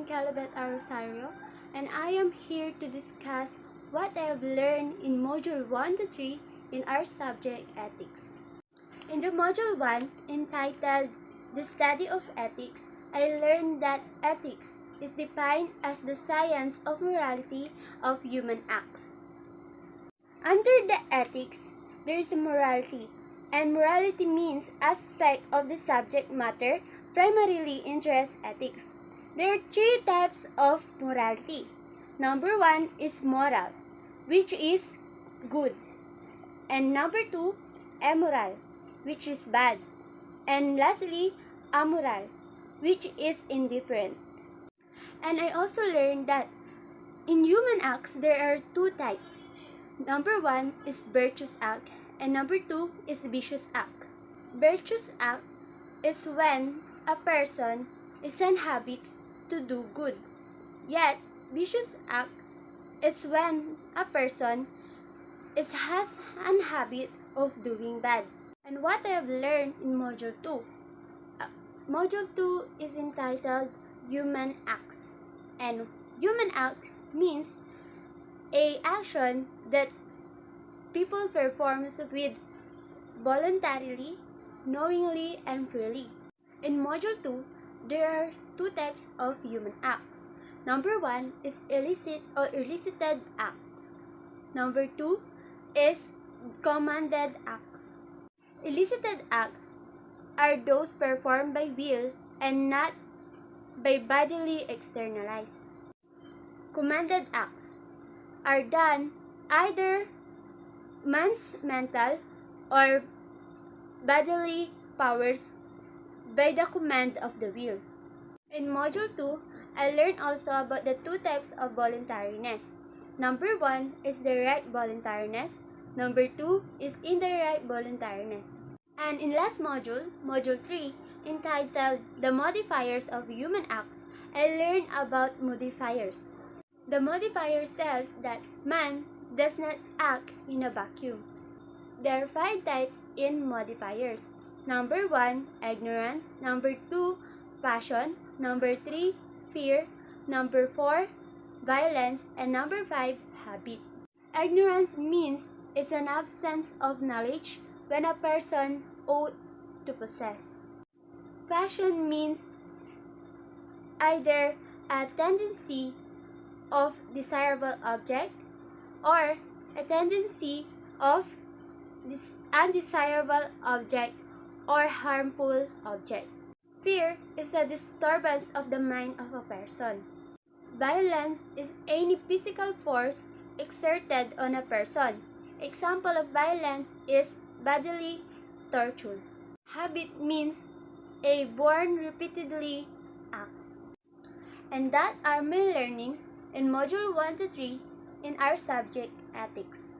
Beth Rosario, and I am here to discuss what I have learned in Module 1 to 3 in our subject Ethics. In the Module 1, entitled The Study of Ethics, I learned that ethics is defined as the science of morality of human acts. Under the ethics, there is a morality, and morality means aspect of the subject matter primarily interests ethics. There are three types of morality. Number 1 is moral, which is good. And number 2, immoral, which is bad. And lastly, amoral, which is indifferent. And I also learned that in human acts, there are two types. Number 1 is virtuous act, and number 2 is vicious act. Virtuous act is when a person is in habit to do good. Yet, vicious act is when a person has an habit of doing bad. And what I have learned in Module 2. Module 2 is entitled Human Acts. And human act means a action that people perform with voluntarily, knowingly, and freely. In Module 2, there are two types of human acts. Number 1 is illicit or elicited acts. Number 2 is commanded acts. Elicited acts are those performed by will and not by bodily externalized. Commanded acts are done either man's mental or bodily powers by the command of the will. In Module 2, I learned also about the two types of voluntariness. Number 1 is direct voluntariness. Number 2 is indirect voluntariness. And in last module, Module 3, entitled The Modifiers of Human Acts, I learned about modifiers. The modifiers tells that man does not act in a vacuum. There are 5 types in modifiers. Number 1, ignorance. Number 2, passion. Number 3, fear. Number 4, violence. And number 5, habit. Ignorance means it's an absence of knowledge when a person ought to possess. Passion means either a tendency of desirable object or a tendency of undesirable object or harmful object. Fear is a disturbance of the mind of a person. Violence is any physical force exerted on a person. Example of violence is bodily torture. Habit means a born repeatedly acts. And that are my learnings in Module 1 to 3 in our subject Ethics.